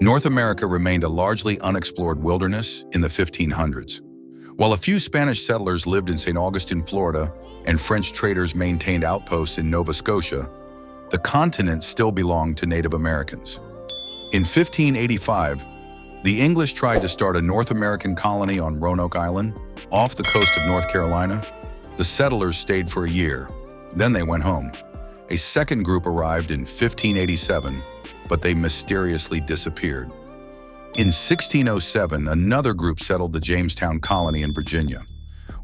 North America remained a largely unexplored wilderness in the 1500s. While a few Spanish settlers lived in St. Augustine, Florida, and French traders maintained outposts in Nova Scotia, the continent still belonged to Native Americans. In 1585, the English tried to start a North American colony on Roanoke Island, off the coast of North Carolina. The settlers stayed for a year, then they went home. A second group arrived in 1587, but they mysteriously disappeared. In 1607, another group settled the Jamestown colony in Virginia.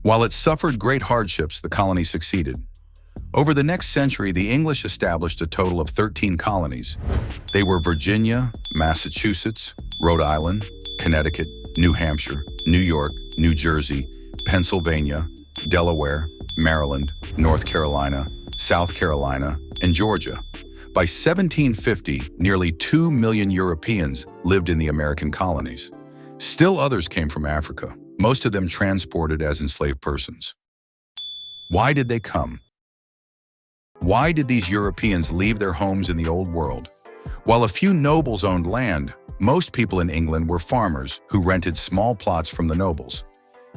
While it suffered great hardships, the colony succeeded. Over the next century, the English established a total of 13 colonies. They were Virginia, Massachusetts, Rhode Island, Connecticut, New Hampshire, New York, New Jersey, Pennsylvania, Delaware, Maryland, North Carolina, South Carolina, and Georgia. By 1750, nearly 2 million Europeans lived in the American colonies. Still others came from Africa, most of them transported as enslaved persons. Why did they come? Why did these Europeans leave their homes in the Old World? While a few nobles owned land, most people in England were farmers who rented small plots from the nobles.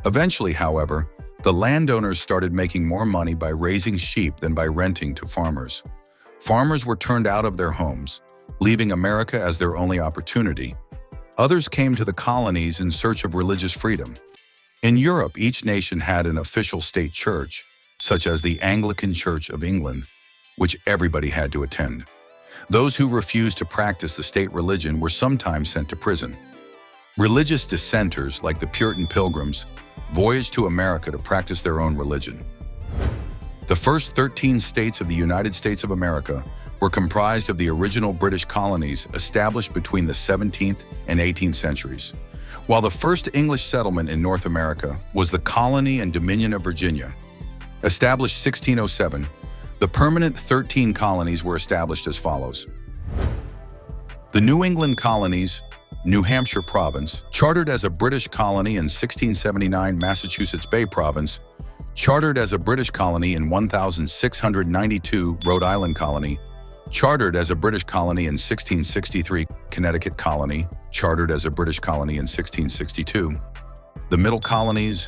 Eventually, however, the landowners started making more money by raising sheep than by renting to farmers. Farmers were turned out of their homes, leaving America as their only opportunity. Others came to the colonies in search of religious freedom. In Europe, each nation had an official state church, such as the Anglican Church of England, which everybody had to attend. Those who refused to practice the state religion were sometimes sent to prison. Religious dissenters, like the Puritan Pilgrims, voyaged to America to practice their own religion. The first 13 states of the United States of America were comprised of the original British colonies established between the 17th and 18th centuries. While the first English settlement in North America was the Colony and Dominion of Virginia. Established 1607, the permanent 13 colonies were established as follows. The New England colonies, New Hampshire province, chartered as a British colony in 1679, Massachusetts Bay province, chartered as a British colony in 1692, Rhode Island colony, chartered as a British colony in 1663, Connecticut colony, chartered as a British colony in 1662. The Middle Colonies,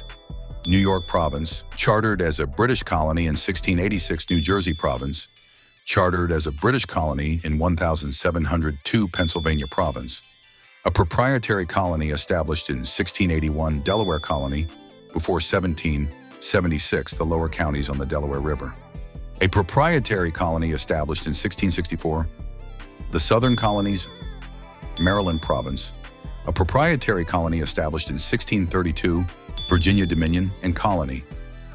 New York province, chartered as a British colony in 1686, New Jersey province, chartered as a British colony in 1702, Pennsylvania province. A proprietary colony established in 1681, Delaware colony, before 1776, the lower counties on the Delaware River. A proprietary colony established in 1664, the Southern Colonies, Maryland province. A proprietary colony established in 1632, Virginia Dominion and Colony.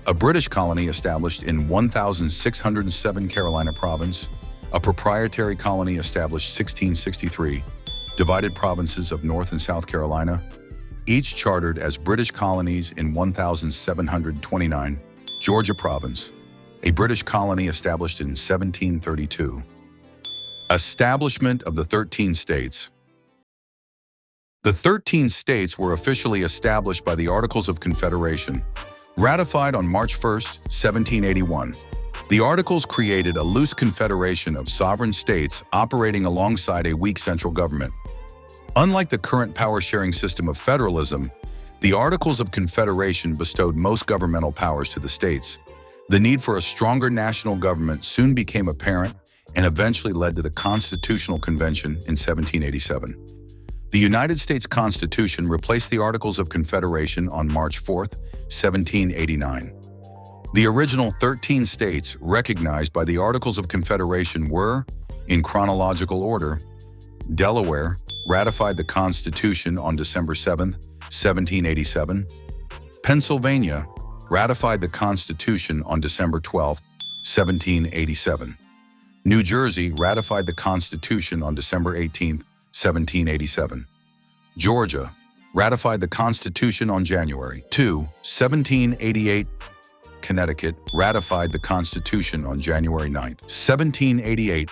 A British colony established in 1607, Carolina province. A proprietary colony established 1663, divided provinces of North and South Carolina, each chartered as British colonies in 1729, Georgia province, a British colony established in 1732. Establishment of the 13 states. The 13 states were officially established by the Articles of Confederation, ratified on March 1, 1781. The Articles created a loose confederation of sovereign states operating alongside a weak central government. Unlike the current power-sharing system of federalism, the Articles of Confederation bestowed most governmental powers to the states. The need for a stronger national government soon became apparent and eventually led to the Constitutional Convention in 1787. The United States Constitution replaced the Articles of Confederation on March 4, 1789. The original 13 states recognized by the Articles of Confederation were, in chronological order, Delaware ratified the Constitution on December 7, 1787. Pennsylvania ratified the Constitution on December 12, 1787. New Jersey ratified the Constitution on December 18, 1787. Georgia ratified the Constitution on January 2, 1788. Connecticut ratified the Constitution on January 9, 1788.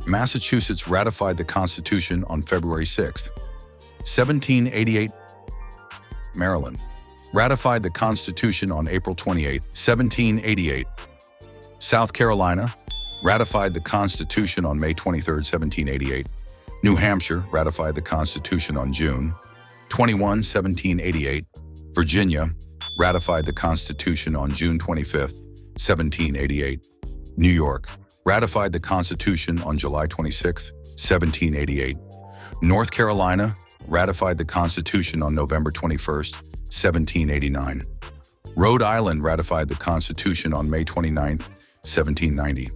Massachusetts ratified the Constitution on February 6, 1788. Maryland ratified the Constitution on April 28, 1788. South Carolina ratified the Constitution on May 23, 1788. New Hampshire ratified the Constitution on June 21, 1788. Virginia ratified the Constitution on June 25, 1788. New York ratified the Constitution on July 26, 1788. North Carolina ratified the Constitution on November 21, 1789. Rhode Island ratified the Constitution on May 29, 1790.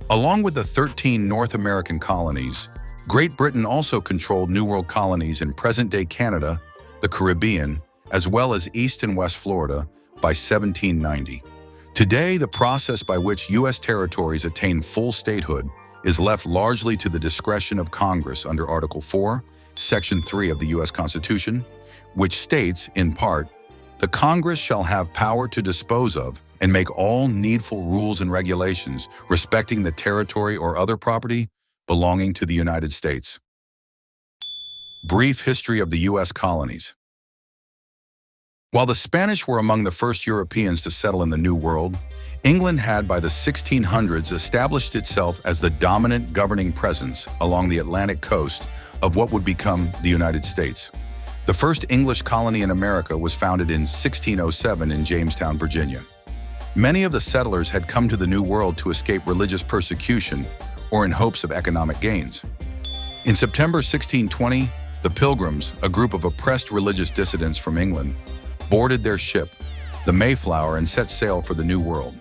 Along with the 13 North American colonies, Great Britain also controlled New World colonies in present-day Canada, the Caribbean, as well as East and West Florida by 1790. Today, the process by which U.S. territories attain full statehood is left largely to the discretion of Congress under Article 4, Section 3 of the U.S. Constitution, which states, in part, "The Congress shall have power to dispose of and make all needful rules and regulations respecting the territory or other property belonging to the United States." Brief history of the U.S. colonies. While the Spanish were among the first Europeans to settle in the New World, England had by the 1600s established itself as the dominant governing presence along the Atlantic coast of what would become the United States. The first English colony in America was founded in 1607 in Jamestown, Virginia. Many of the settlers had come to the New World to escape religious persecution or in hopes of economic gains. In September 1620, the Pilgrims, a group of oppressed religious dissidents from England, boarded their ship, the Mayflower, and set sail for the New World.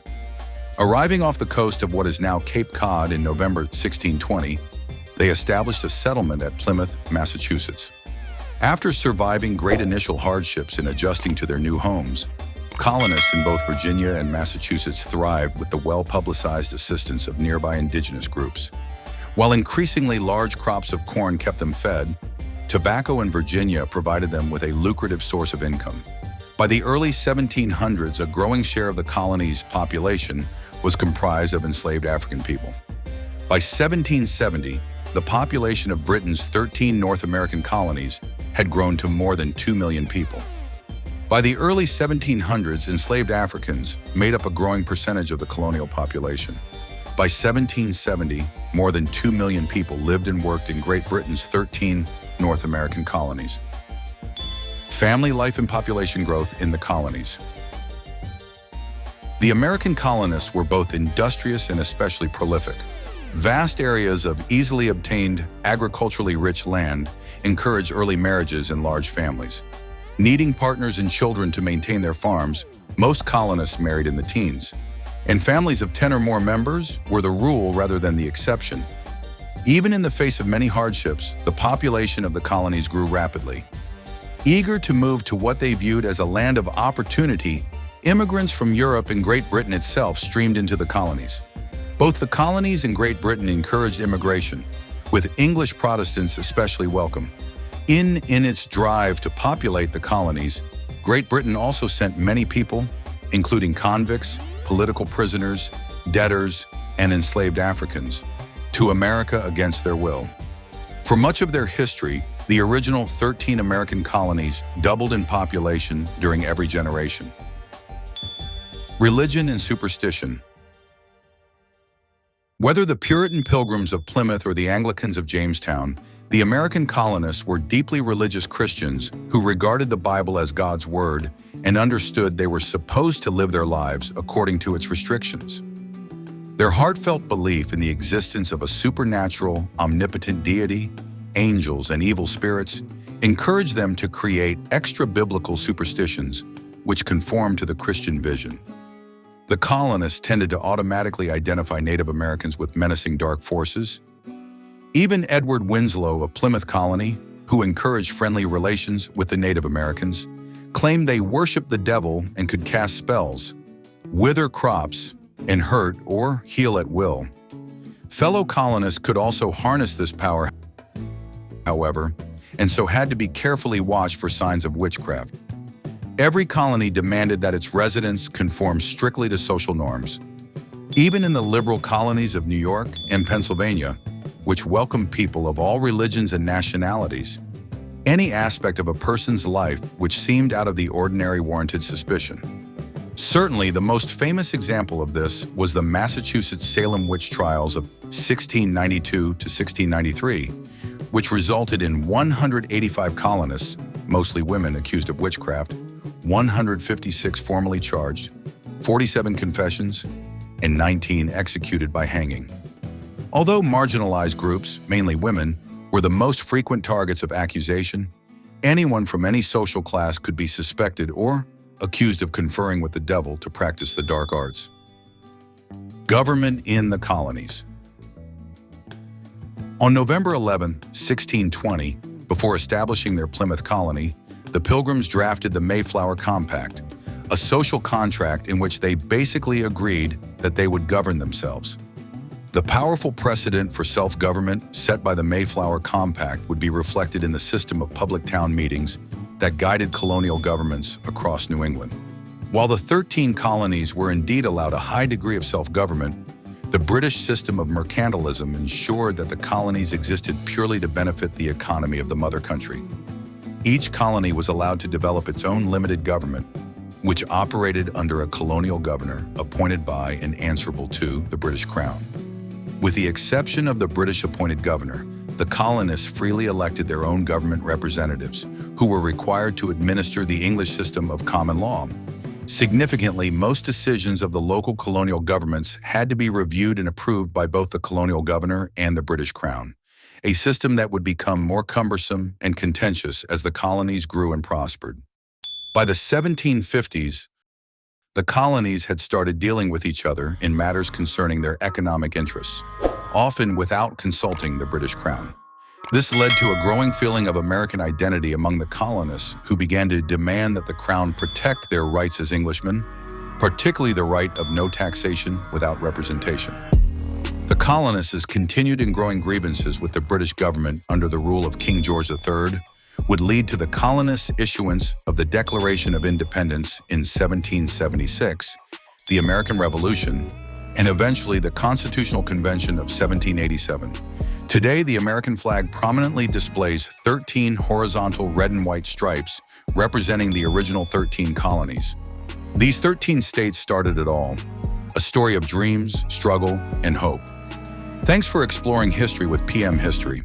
Arriving off the coast of what is now Cape Cod in November 1620, they established a settlement at Plymouth, Massachusetts. After surviving great initial hardships in adjusting to their new homes, colonists in both Virginia and Massachusetts thrived with the well-publicized assistance of nearby indigenous groups. While increasingly large crops of corn kept them fed, tobacco in Virginia provided them with a lucrative source of income. By the early 1700s, a growing share of the colony's population was comprised of enslaved African people. By 1770, the population of Britain's 13 North American colonies had grown to more than 2 million people. By the early 1700s, enslaved Africans made up a growing percentage of the colonial population. By 1770, more than 2 million people lived and worked in Great Britain's 13 North American colonies. Family life and population growth in the colonies. The American colonists were both industrious and especially prolific. Vast areas of easily obtained, agriculturally rich land encouraged early marriages and large families. Needing partners and children to maintain their farms, most colonists married in the teens, and families of 10 or more members were the rule rather than the exception. Even in the face of many hardships, the population of the colonies grew rapidly. Eager to move to what they viewed as a land of opportunity, immigrants from Europe and Great Britain itself streamed into the colonies. Both the colonies and Great Britain encouraged immigration, with English Protestants especially welcome. In its drive to populate the colonies, Great Britain also sent many people, including convicts, political prisoners, debtors, and enslaved Africans, to America against their will. For much of their history, the original 13 American colonies doubled in population during every generation. Religion and superstition. Whether the Puritan Pilgrims of Plymouth or the Anglicans of Jamestown, the American colonists were deeply religious Christians who regarded the Bible as God's word and understood they were supposed to live their lives according to its restrictions. Their heartfelt belief in the existence of a supernatural, omnipotent deity, angels, and evil spirits encouraged them to create extra-biblical superstitions which conformed to the Christian vision. The colonists tended to automatically identify Native Americans with menacing dark forces. Even Edward Winslow of Plymouth Colony, who encouraged friendly relations with the Native Americans, claimed they worshiped the devil and could cast spells, wither crops, and hurt or heal at will. Fellow colonists could also harness this power, however, and so had to be carefully watched for signs of witchcraft. Every colony demanded that its residents conform strictly to social norms. Even in the liberal colonies of New York and Pennsylvania, which welcomed people of all religions and nationalities, any aspect of a person's life which seemed out of the ordinary warranted suspicion. Certainly, the most famous example of this was the Massachusetts Salem witch trials of 1692 to 1693, which resulted in 185 colonists, mostly women accused of witchcraft, 156 formally charged, 47 confessions, and 19 executed by hanging. Although marginalized groups, mainly women, were the most frequent targets of accusation, anyone from any social class could be suspected or accused of conferring with the devil to practice the dark arts. Government in the colonies. On November 11, 1620, before establishing their Plymouth colony, the Pilgrims drafted the Mayflower Compact, a social contract in which they basically agreed that they would govern themselves. The powerful precedent for self-government set by the Mayflower Compact would be reflected in the system of public town meetings that guided colonial governments across New England. While the 13 colonies were indeed allowed a high degree of self-government, the British system of mercantilism ensured that the colonies existed purely to benefit the economy of the mother country. Each colony was allowed to develop its own limited government, which operated under a colonial governor appointed by and answerable to the British Crown. With the exception of the British-appointed governor, the colonists freely elected their own government representatives, who were required to administer the English system of common law. Significantly, most decisions of the local colonial governments had to be reviewed and approved by both the colonial governor and the British Crown, a system that would become more cumbersome and contentious as the colonies grew and prospered. By the 1750s, the colonies had started dealing with each other in matters concerning their economic interests, often without consulting the British Crown. This led to a growing feeling of American identity among the colonists, who began to demand that the Crown protect their rights as Englishmen, particularly the right of no taxation without representation. The colonists' continued and growing grievances with the British government under the rule of King George III would lead to the colonists' issuance of the Declaration of Independence in 1776, the American Revolution, and eventually the Constitutional Convention of 1787. Today, the American flag prominently displays 13 horizontal red and white stripes representing the original 13 colonies. These 13 states started it all, a story of dreams, struggle, and hope. Thanks for exploring history with PM History.